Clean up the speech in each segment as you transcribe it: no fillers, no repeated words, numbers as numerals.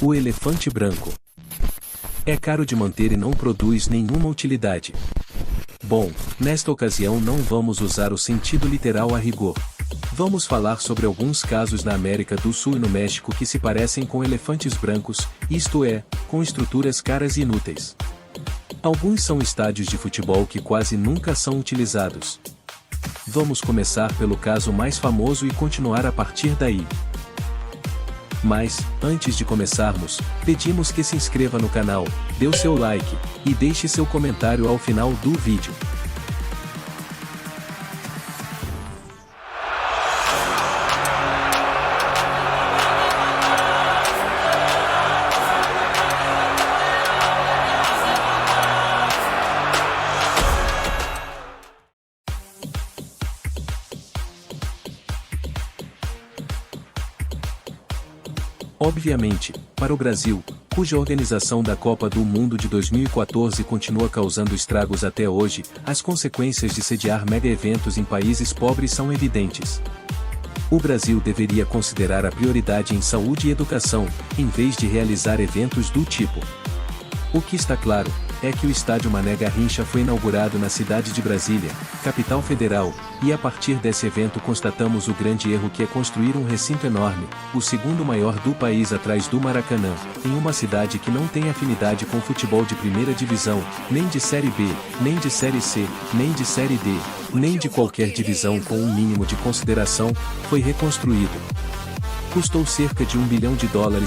O elefante branco. É caro de manter e não produz nenhuma utilidade. Bom, nesta ocasião não vamos usar o sentido literal a rigor. Vamos falar sobre alguns casos na América do Sul e no México que se parecem com elefantes brancos, isto é, com estruturas caras e inúteis. Alguns são estádios de futebol que quase nunca são utilizados. Vamos começar pelo caso mais famoso e continuar a partir daí. Mas, antes de começarmos, pedimos que se inscreva no canal, dê o seu like, e deixe seu comentário ao final do vídeo. Obviamente, para o Brasil, cuja organização da Copa do Mundo de 2014 continua causando estragos até hoje, as consequências de sediar mega-eventos em países pobres são evidentes. O Brasil deveria considerar a prioridade em saúde e educação, em vez de realizar eventos do tipo. O que está claro é que o estádio Mané Garrincha foi inaugurado na cidade de Brasília, capital federal, e a partir desse evento constatamos o grande erro que é construir um recinto enorme, o segundo maior do país atrás do Maracanã, em uma cidade que não tem afinidade com futebol de primeira divisão, nem de Série B, nem de Série C, nem de Série D, nem de qualquer divisão com um mínimo de consideração, foi reconstruído. Custou cerca de US$ 1 bilhão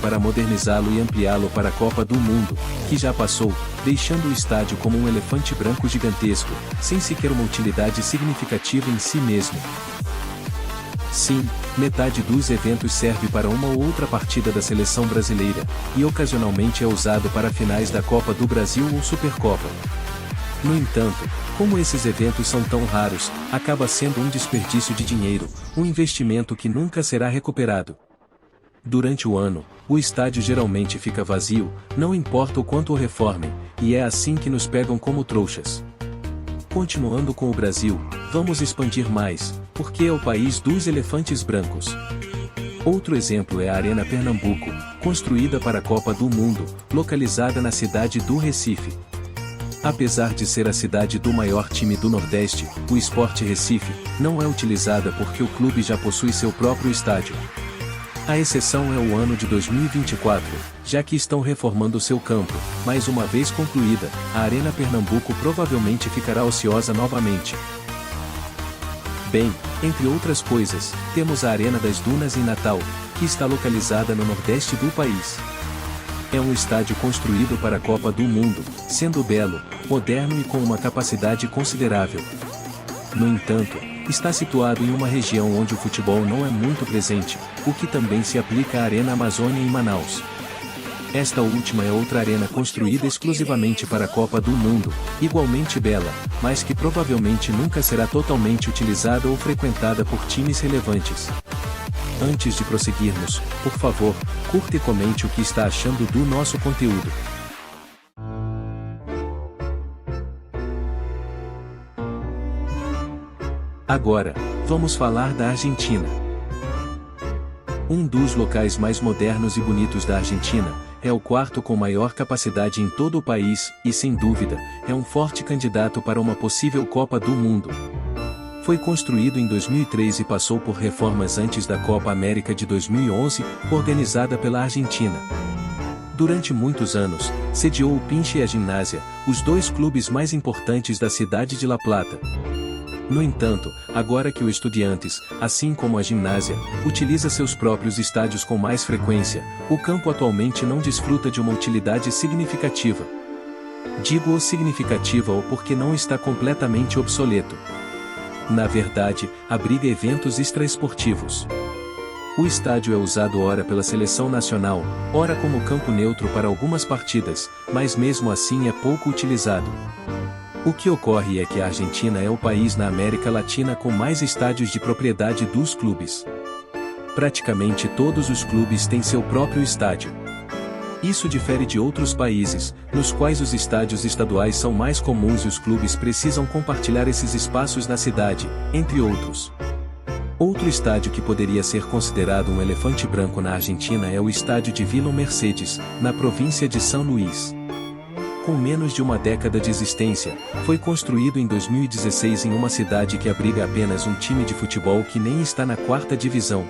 para modernizá-lo e ampliá-lo para a Copa do Mundo, que já passou, deixando o estádio como um elefante branco gigantesco, sem sequer uma utilidade significativa em si mesmo. Sim, metade dos eventos serve para uma ou outra partida da seleção brasileira, e ocasionalmente é usado para finais da Copa do Brasil ou Supercopa. No entanto, como esses eventos são tão raros, acaba sendo um desperdício de dinheiro, um investimento que nunca será recuperado. Durante o ano, o estádio geralmente fica vazio, não importa o quanto o reformem, e é assim que nos pegam como trouxas. Continuando com o Brasil, vamos expandir mais, porque é o país dos elefantes brancos. Outro exemplo é a Arena Pernambuco, construída para a Copa do Mundo, localizada na cidade do Recife. Apesar de ser a cidade do maior time do Nordeste, o Sport Recife não é utilizada porque o clube já possui seu próprio estádio. A exceção é o ano de 2024, já que estão reformando seu campo, mas uma vez concluída, a Arena Pernambuco provavelmente ficará ociosa novamente. Bem, entre outras coisas, temos a Arena das Dunas em Natal, que está localizada no nordeste do país. É um estádio construído para a Copa do Mundo, sendo belo, moderno e com uma capacidade considerável. No entanto, está situado em uma região onde o futebol não é muito presente, o que também se aplica à Arena Amazônia em Manaus. Esta última é outra arena construída exclusivamente para a Copa do Mundo, igualmente bela, mas que provavelmente nunca será totalmente utilizada ou frequentada por times relevantes. Antes de prosseguirmos, por favor, curta e comente o que está achando do nosso conteúdo. Agora, vamos falar da Argentina. Um dos locais mais modernos e bonitos da Argentina, é o quarto com maior capacidade em todo o país, e sem dúvida, é um forte candidato para uma possível Copa do Mundo. Foi construído em 2003 e passou por reformas antes da Copa América de 2011, organizada pela Argentina. Durante muitos anos, sediou o Pinche e a Gimnasia, os dois clubes mais importantes da cidade de La Plata. No entanto, agora que o Estudiantes, assim como a Gimnasia, utiliza seus próprios estádios com mais frequência, o campo atualmente não desfruta de uma utilidade significativa. Digo significativa ou porque não está completamente obsoleto. Na verdade, abriga eventos extraesportivos. O estádio é usado ora pela seleção nacional, ora como campo neutro para algumas partidas, mas mesmo assim é pouco utilizado. O que ocorre é que a Argentina é o país na América Latina com mais estádios de propriedade dos clubes. Praticamente todos os clubes têm seu próprio estádio. Isso difere de outros países, nos quais os estádios estaduais são mais comuns e os clubes precisam compartilhar esses espaços na cidade, entre outros. Outro estádio que poderia ser considerado um elefante branco na Argentina é o estádio de Villa Mercedes, na província de São Luís. Com menos de uma década de existência, foi construído em 2016 em uma cidade que abriga apenas um time de futebol que nem está na quarta divisão.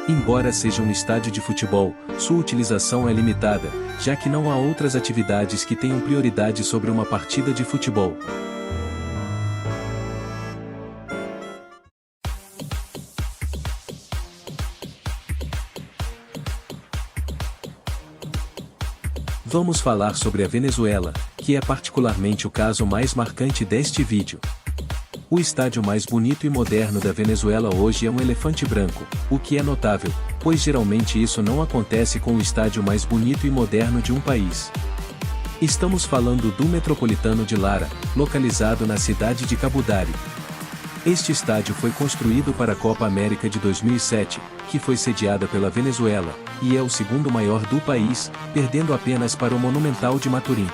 Embora seja um estádio de futebol, sua utilização é limitada, já que não há outras atividades que tenham prioridade sobre uma partida de futebol. Vamos falar sobre a Venezuela, que é particularmente o caso mais marcante deste vídeo. O estádio mais bonito e moderno da Venezuela hoje é um elefante branco, o que é notável, pois geralmente isso não acontece com o estádio mais bonito e moderno de um país. Estamos falando do Metropolitano de Lara, localizado na cidade de Cabudare. Este estádio foi construído para a Copa América de 2007, que foi sediada pela Venezuela, e é o segundo maior do país, perdendo apenas para o Monumental de Maturim.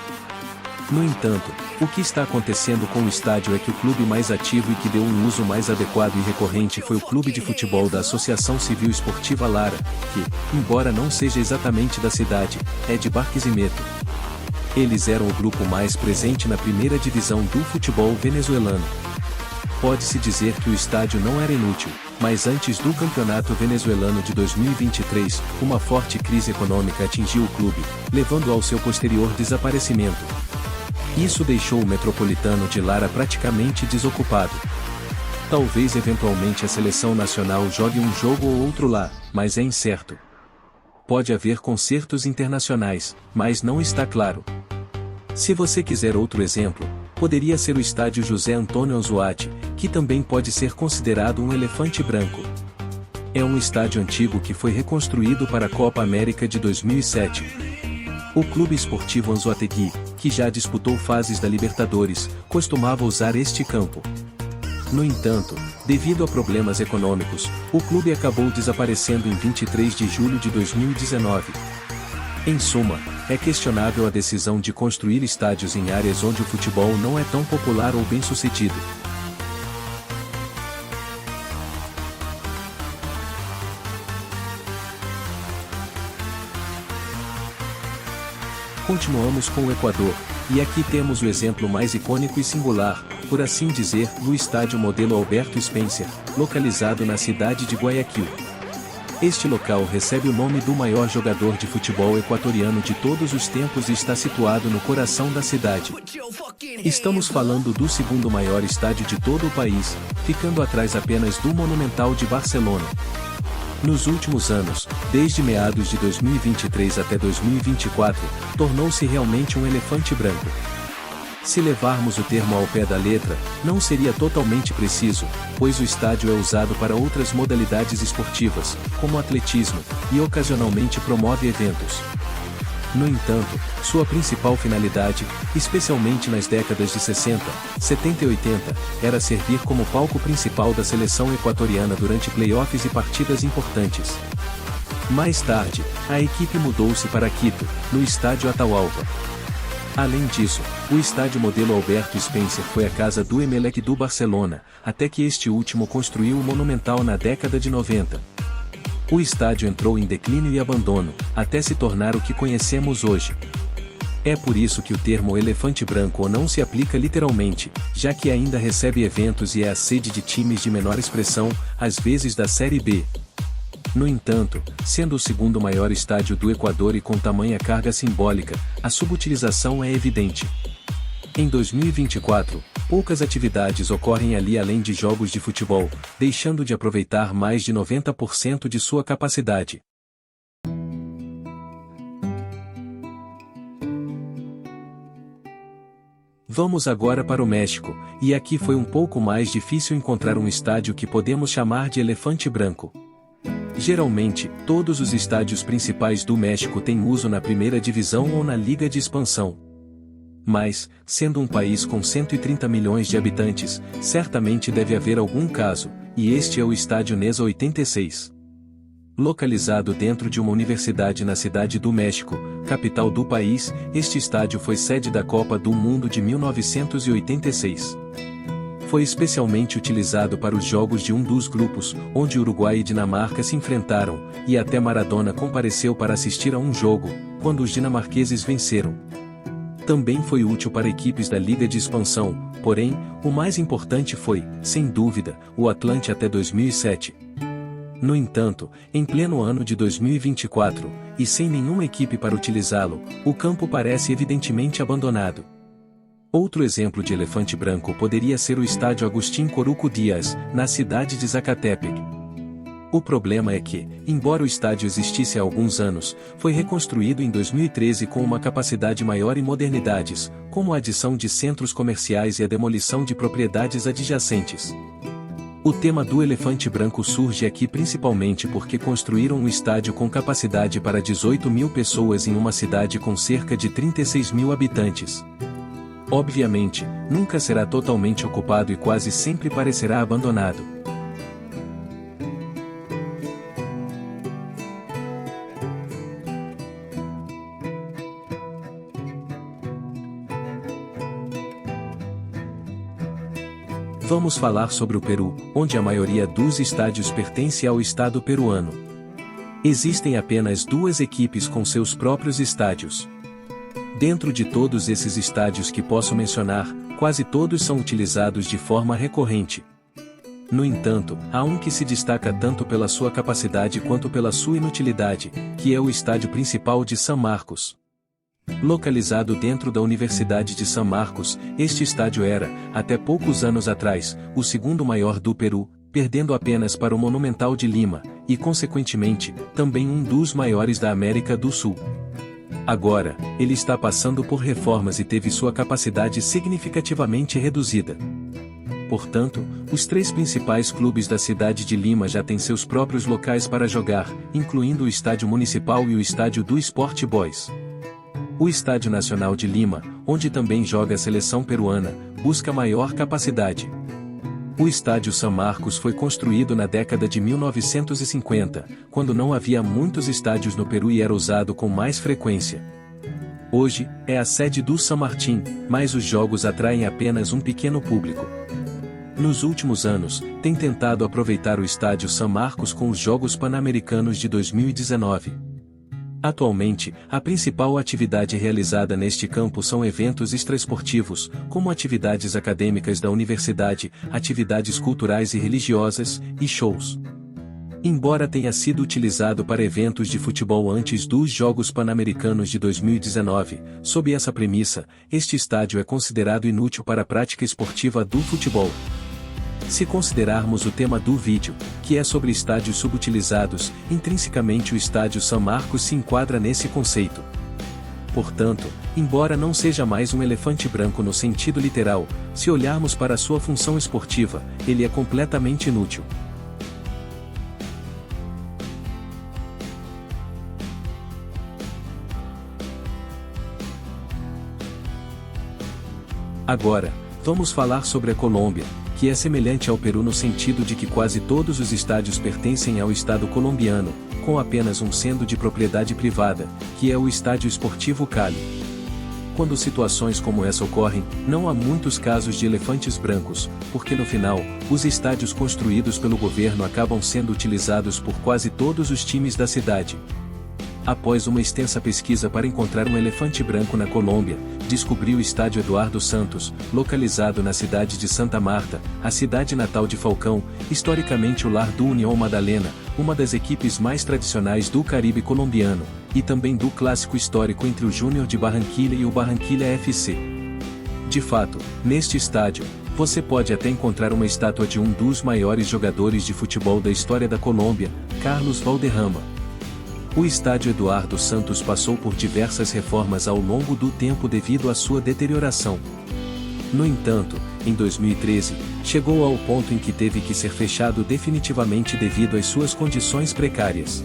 No entanto, o que está acontecendo com o estádio é que o clube mais ativo e que deu um uso mais adequado e recorrente foi o clube de futebol da Associação Civil Esportiva Lara, que, embora não seja exatamente da cidade, é de Barquisimeto. Eles eram o grupo mais presente na primeira divisão do futebol venezuelano. Pode-se dizer que o estádio não era inútil, mas antes do campeonato venezuelano de 2023, uma forte crise econômica atingiu o clube, levando ao seu posterior desaparecimento. Isso deixou o Metropolitano de Lara praticamente desocupado. Talvez eventualmente a seleção nacional jogue um jogo ou outro lá, mas é incerto. Pode haver concertos internacionais, mas não está claro. Se você quiser outro exemplo, poderia ser o estádio José Antônio Anzoatti, que também pode ser considerado um elefante branco. É um estádio antigo que foi reconstruído para a Copa América de 2007. O Clube Esportivo Anzoategui, que já disputou fases da Libertadores, costumava usar este campo. No entanto, devido a problemas econômicos, o clube acabou desaparecendo em 23 de julho de 2019. Em suma, é questionável a decisão de construir estádios em áreas onde o futebol não é tão popular ou bem-sucedido. Continuamos com o Equador, e aqui temos o exemplo mais icônico e singular, por assim dizer, do estádio modelo Alberto Spencer, localizado na cidade de Guayaquil. Este local recebe o nome do maior jogador de futebol equatoriano de todos os tempos e está situado no coração da cidade. Estamos falando do segundo maior estádio de todo o país, ficando atrás apenas do Monumental de Barcelona. Nos últimos anos, desde meados de 2023 até 2024, tornou-se realmente um elefante branco. Se levarmos o termo ao pé da letra, não seria totalmente preciso, pois o estádio é usado para outras modalidades esportivas, como atletismo, e ocasionalmente promove eventos. No entanto, sua principal finalidade, especialmente nas décadas de 60, 70 e 80, era servir como palco principal da seleção equatoriana durante playoffs e partidas importantes. Mais tarde, a equipe mudou-se para Quito, no estádio Atahualpa. Além disso, o estádio modelo Alberto Spencer foi a casa do Emelec do Barcelona, até que este último construiu o Monumental na década de 90. O estádio entrou em declínio e abandono, até se tornar o que conhecemos hoje. É por isso que o termo elefante branco não se aplica literalmente, já que ainda recebe eventos e é a sede de times de menor expressão, às vezes da Série B. No entanto, sendo o segundo maior estádio do Equador e com tamanha carga simbólica, a subutilização é evidente. Em 2024, poucas atividades ocorrem ali além de jogos de futebol, deixando de aproveitar mais de 90% de sua capacidade. Vamos agora para o México, e aqui foi um pouco mais difícil encontrar um estádio que podemos chamar de elefante branco. Geralmente, todos os estádios principais do México têm uso na primeira divisão ou na Liga de Expansão. Mas, sendo um país com 130 milhões de habitantes, certamente deve haver algum caso, e este é o estádio Nesa 86. Localizado dentro de uma universidade na Cidade do México, capital do país, este estádio foi sede da Copa do Mundo de 1986. foi especialmente utilizado para os jogos de um dos grupos, onde Uruguai e Dinamarca se enfrentaram, e até Maradona compareceu para assistir a um jogo, quando os dinamarqueses venceram. Também foi útil para equipes da Liga de Expansão, porém, o mais importante foi, sem dúvida, o Atlante até 2007. No entanto, em pleno ano de 2024, e sem nenhuma equipe para utilizá-lo, o campo parece evidentemente abandonado. Outro exemplo de elefante branco poderia ser o estádio Agustín Coruco Dias, na cidade de Zacatepec. O problema é que, embora o estádio existisse há alguns anos, foi reconstruído em 2013 com uma capacidade maior e modernidades, como a adição de centros comerciais e a demolição de propriedades adjacentes. O tema do elefante branco surge aqui principalmente porque construíram um estádio com capacidade para 18 mil pessoas em uma cidade com cerca de 36 mil habitantes. Obviamente, nunca será totalmente ocupado e quase sempre parecerá abandonado. Vamos falar sobre o Peru, onde a maioria dos estádios pertence ao estado peruano. Existem apenas 2 equipes com seus próprios estádios. Dentro de todos esses estádios que posso mencionar, quase todos são utilizados de forma recorrente. No entanto, há um que se destaca tanto pela sua capacidade quanto pela sua inutilidade, que é o estádio principal de São Marcos. Localizado dentro da Universidade de São Marcos, este estádio era, até poucos anos atrás, o segundo maior do Peru, perdendo apenas para o Monumental de Lima, e consequentemente, também um dos maiores da América do Sul. Agora, ele está passando por reformas e teve sua capacidade significativamente reduzida. Portanto, os 3 principais clubes da cidade de Lima já têm seus próprios locais para jogar, incluindo o Estádio Municipal e o Estádio do Sport Boys. O Estádio Nacional de Lima, onde também joga a seleção peruana, busca maior capacidade. O Estádio São Marcos foi construído na década de 1950, quando não havia muitos estádios no Peru e era usado com mais frequência. Hoje, é a sede do San Martín, mas os jogos atraem apenas um pequeno público. Nos últimos anos, tem tentado aproveitar o Estádio São Marcos com os Jogos Pan-Americanos de 2019. Atualmente, a principal atividade realizada neste campo são eventos extraesportivos, como atividades acadêmicas da universidade, atividades culturais e religiosas, e shows. Embora tenha sido utilizado para eventos de futebol antes dos Jogos Pan-Americanos de 2019, sob essa premissa, este estádio é considerado inútil para a prática esportiva do futebol. Se considerarmos o tema do vídeo, que é sobre estádios subutilizados, intrinsecamente o estádio São Marcos se enquadra nesse conceito. Portanto, embora não seja mais um elefante branco no sentido literal, se olharmos para sua função esportiva, ele é completamente inútil. Agora, vamos falar sobre a Colômbia, que é semelhante ao Peru no sentido de que quase todos os estádios pertencem ao Estado colombiano, com apenas um sendo de propriedade privada, que é o Estádio Esportivo Cali. Quando situações como essa ocorrem, não há muitos casos de elefantes brancos, porque no final, os estádios construídos pelo governo acabam sendo utilizados por quase todos os times da cidade. Após uma extensa pesquisa para encontrar um elefante branco na Colômbia, descobri o Estádio Eduardo Santos, localizado na cidade de Santa Marta, a cidade natal de Falcão, historicamente o lar do União Madalena, uma das equipes mais tradicionais do Caribe colombiano, e também do clássico histórico entre o Júnior de Barranquilla e o Barranquilla FC. De fato, neste estádio, você pode até encontrar uma estátua de um dos maiores jogadores de futebol da história da Colômbia, Carlos Valderrama. O Estádio Eduardo Santos passou por diversas reformas ao longo do tempo devido à sua deterioração. No entanto, em 2013, chegou ao ponto em que teve que ser fechado definitivamente devido às suas condições precárias.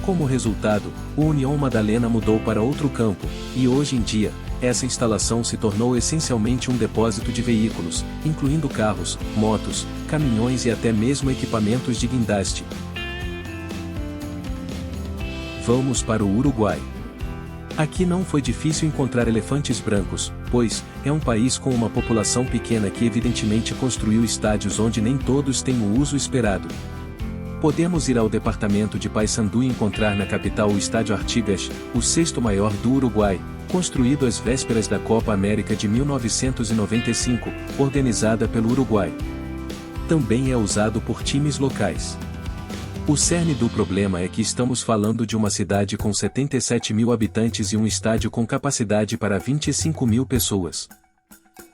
Como resultado, o União Madalena mudou para outro campo, e hoje em dia, essa instalação se tornou essencialmente um depósito de veículos, incluindo carros, motos, caminhões e até mesmo equipamentos de guindaste. Vamos para o Uruguai. Aqui não foi difícil encontrar elefantes brancos, pois é um país com uma população pequena que evidentemente construiu estádios onde nem todos têm o uso esperado. Podemos ir ao departamento de Paysandú e encontrar na capital o Estádio Artigas, o sexto maior do Uruguai, construído às vésperas da Copa América de 1995, organizada pelo Uruguai. Também é usado por times locais. O cerne do problema é que estamos falando de uma cidade com 77 mil habitantes e um estádio com capacidade para 25 mil pessoas.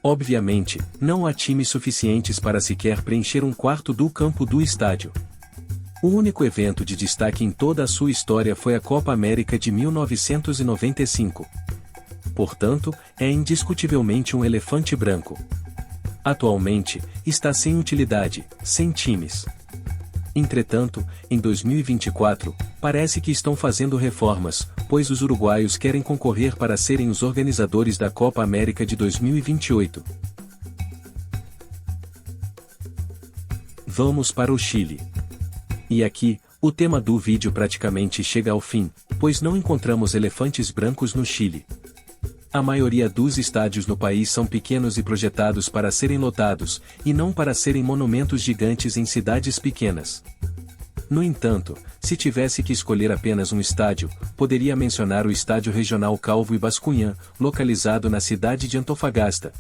Obviamente, não há times suficientes para sequer preencher um quarto do campo do estádio. O único evento de destaque em toda a sua história foi a Copa América de 1995. Portanto, é indiscutivelmente um elefante branco. Atualmente, está sem utilidade, sem times. Entretanto, em 2024, parece que estão fazendo reformas, pois os uruguaios querem concorrer para serem os organizadores da Copa América de 2028. Vamos para o Chile. E aqui, o tema do vídeo praticamente chega ao fim, pois não encontramos elefantes brancos no Chile. A maioria dos estádios no país são pequenos e projetados para serem lotados, e não para serem monumentos gigantes em cidades pequenas. No entanto, se tivesse que escolher apenas um estádio, poderia mencionar o Estádio Regional Calvo e Bascunhã, localizado na cidade de Antofagasta.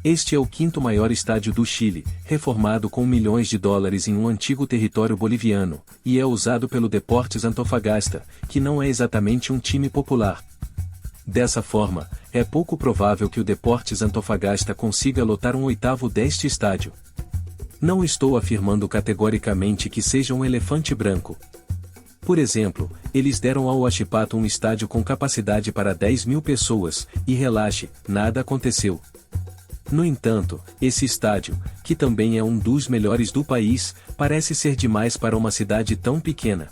Este é o quinto maior estádio do Chile, reformado com milhões de dólares em um antigo território boliviano, e é usado pelo Deportes Antofagasta, que não é exatamente um time popular. Dessa forma, é pouco provável que o Deportes Antofagasta consiga lotar um oitavo deste estádio. Não estou afirmando categoricamente que seja um elefante branco. Por exemplo, eles deram ao Huachipato um estádio com capacidade para 10 mil pessoas, e relaxe, nada aconteceu. No entanto, esse estádio, que também é um dos melhores do país, parece ser demais para uma cidade tão pequena.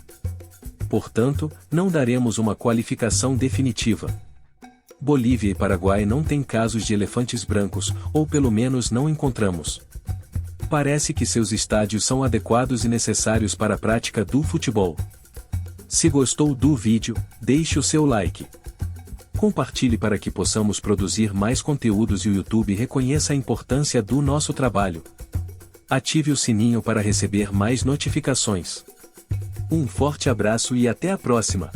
Portanto, não daremos uma qualificação definitiva. Bolívia e Paraguai não têm casos de elefantes brancos, ou pelo menos não encontramos. Parece que seus estádios são adequados e necessários para a prática do futebol. Se gostou do vídeo, deixe o seu like. Compartilhe para que possamos produzir mais conteúdos e o YouTube reconheça a importância do nosso trabalho. Ative o sininho para receber mais notificações. Um forte abraço e até a próxima!